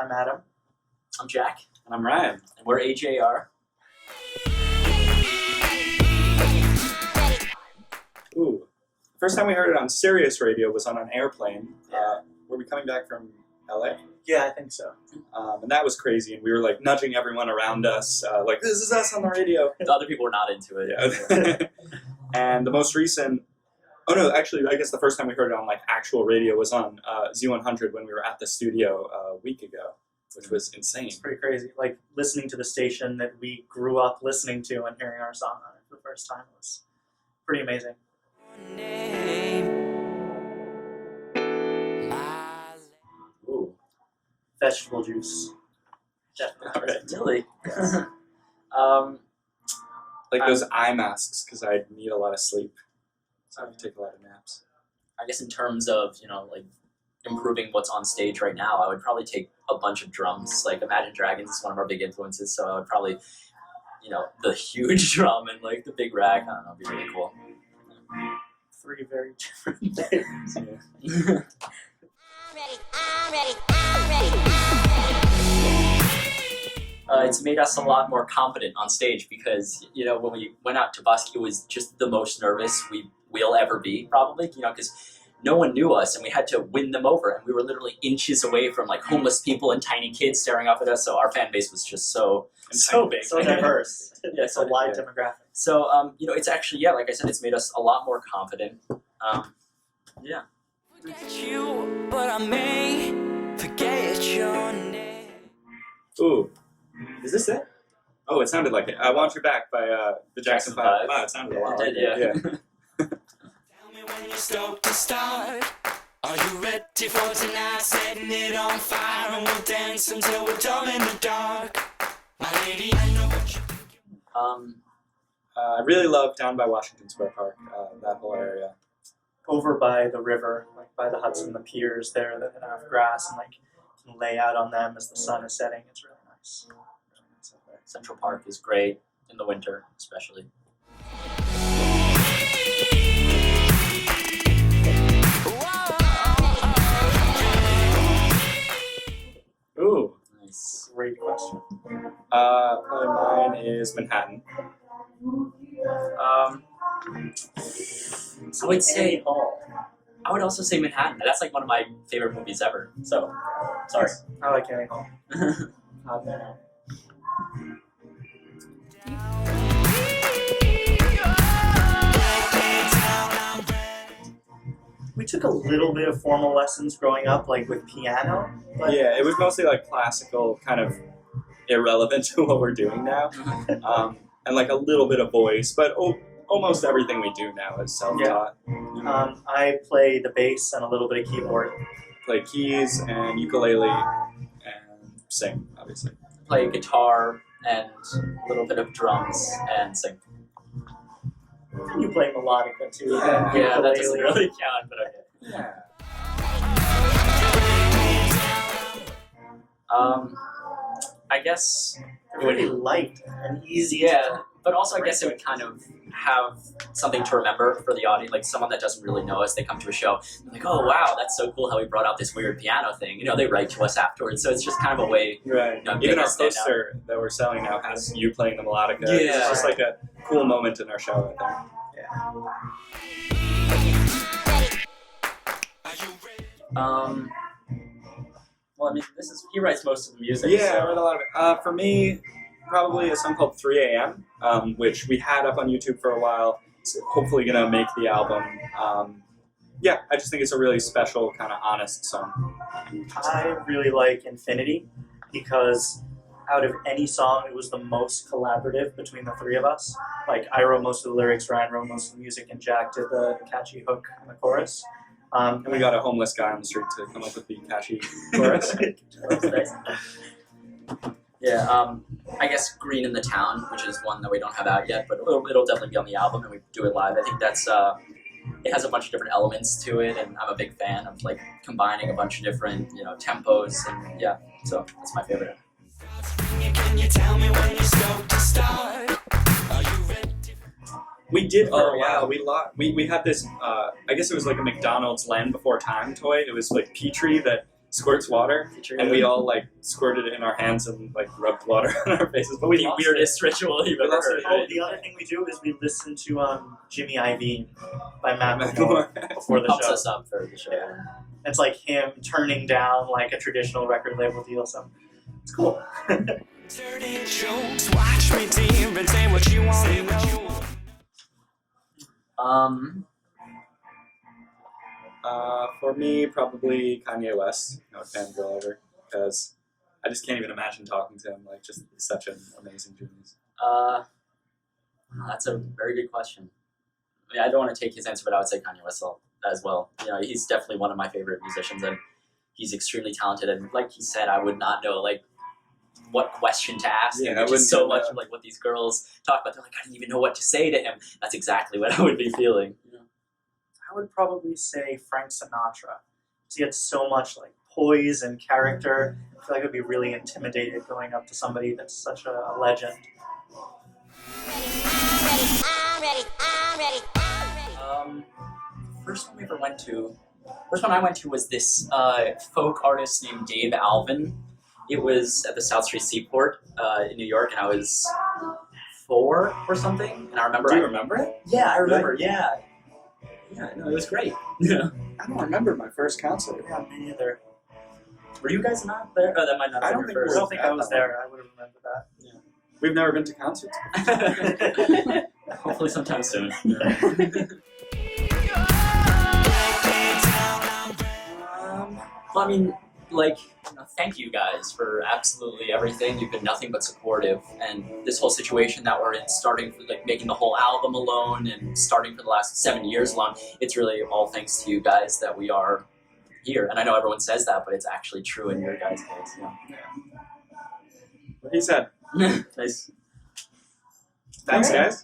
I'm Adam. I'm Jack. And I'm Ryan. And we're AJR. Ooh. First time we heard it on Sirius Radio was on an airplane. Were we coming back from LA? Yeah, I think so. And that was crazy, and we were like nudging everyone around us, like, this is us on the radio. The other people were not into it. Yeah. And the most recent, actually, I guess the first time we heard it on like actual radio was on Z100 when we were at the studio a week ago, which was insane. It's pretty crazy. Like listening to the station that we grew up listening to and hearing our song on it for the first time was pretty amazing. Ooh. Vegetable juice. Definitely. Really? Yes. Like those eye masks, because I need a lot of sleep. So I have to take a lot of naps. I guess in terms of, like improving what's on stage right now, I would probably take a bunch of drums. Like Imagine Dragons is one of our big influences, so I would probably, the huge drum and like the big rack. I don't know, it'd be really cool. Three very different things. Yeah. I'm ready. It's made us a lot more confident on stage because, when we went out to busk, it was just the most nervous we'll ever be, probably, because no one knew us and we had to win them over. And we were literally inches away from like homeless people and tiny kids staring up at us. So our fan base was just so big. So diverse. Yeah, It's a wide demographic. So, it's actually, like I said, it's made us a lot more confident. Yeah. Forget you, but I may forget your name. Ooh. Is this it? Oh, it sounded like it. I Want You Back by the Jackson 5. Wow, it sounded a lot like Yeah. it. Yeah. Tell me when you're stoked to start. Are you ready for tonight? Setting it on fire and we'll dance until we're dumb in the dark. My lady, I know what you're thinking. I really love down by Washington Square Park, that whole area. Over by the river, like by the Hudson, the piers there that have grass and like you can lay out on them as the sun is setting. It's really nice. Central Park is great in the winter, especially. Ooh. Nice. Great question. Probably mine is Manhattan. I would say Annie Hall. I would also say Manhattan. That's like one of my favorite movies ever. So, sorry. I like Annie Hall. God, man. We took a little bit of formal lessons growing up, like with piano. But Yeah, it was mostly like classical, kind of irrelevant to what we're doing now. And like a little bit of voice, but almost everything we do now is self-taught. I play the bass and a little bit of keyboard. Play keys and ukulele and sing, obviously. Play guitar and a little bit of drums and sing. You play melodica too. Yeah. Yeah, that doesn't Ukulele. really count, but okay. Yeah. I guess They're really light and easy. yeah, but also I guess it would kind of have something to remember for the audience, like someone that doesn't really know us, they come to a show, they're like, oh wow, that's so cool how we brought out this weird piano thing. They write to us afterwards, so it's just kind of a way. Right. Make Even our us stand out. poster that we're selling now has you playing the melodica. Yeah. It's just like a cool moment in our show, I think. Well, I mean, he writes most of the music. Yeah, I so. read a lot of it. For me, probably a song called 3 a.m., which we had up on YouTube for a while. It's hopefully going to make the album. Yeah, I just think it's a really special, kind of honest song. I really like Infinity because out of any song, it was the most collaborative between the three of us. Like, I wrote most of the lyrics, Ryan wrote most of the music, and Jack did the catchy hook and the chorus. And we got a homeless guy on the street to come up with the catchy chorus. That's nice. Yeah, I guess Green in the Town, which is one that we don't have out yet, but it'll definitely be on the album and we do it live. I think that's, it has a bunch of different elements to it, and I'm a big fan of like combining a bunch of different, tempos, and yeah, so that's my favorite. Can you tell me when you're stoked to start? Are you ready? We did for a while. We had this. I guess it was like a McDonald's Land Before Time toy. It was like Petrie that squirts water, and we all like squirted it in our hands and like rubbed water on our faces. But we the lost weirdest ritual you've We ever lost heard. it. Oh, the other thing we do is we listen to Jimmy Iovine by it. Macklemore before the Helps show. us up for the show. Yeah. It's like him turning down like a traditional record label deal. So it's cool. Dirty jokes, watch me dear and say what you want to know. For me, probably Kanye West, fangirl ever, because I just can't even imagine talking to him. Like, just such an amazing genius. That's a very good question. I mean, I don't want to take his answer, but I would say Kanye West as well. He's definitely one of my favorite musicians, and he's extremely talented. And like he said, I would not know like what question to ask him, I which is wouldn't so know. much of like what these girls talk about. They're like, I didn't even know what to say to him. That's exactly what I would be feeling. I would probably say Frank Sinatra. He had so much like poise and character. I feel like I'd be really intimidated going up to somebody that's such a legend. I'm ready. First one I went to was this folk artist named Dave Alvin. It was at the South Street Seaport in New York, and I was 4 or something. And I remember. Do you remember it? Yeah, I remember. Yeah, no, it was great. Yeah. I don't remember my first concert. Yeah, me neither. Were you guys not there? Oh, that might not I have don't been think your I first. don't think I was there. I would have remembered that. We've never been to concerts. Hopefully sometime soon. Well, I mean, like, thank you guys for absolutely everything. You've been nothing but supportive, and this whole situation that we're in, starting for like making the whole album alone, and starting for the last 7 years alone, it's really all thanks to you guys that we are here. And I know everyone says that, but it's actually true in your guys' case. What he said. Nice. Thanks, Okay. guys.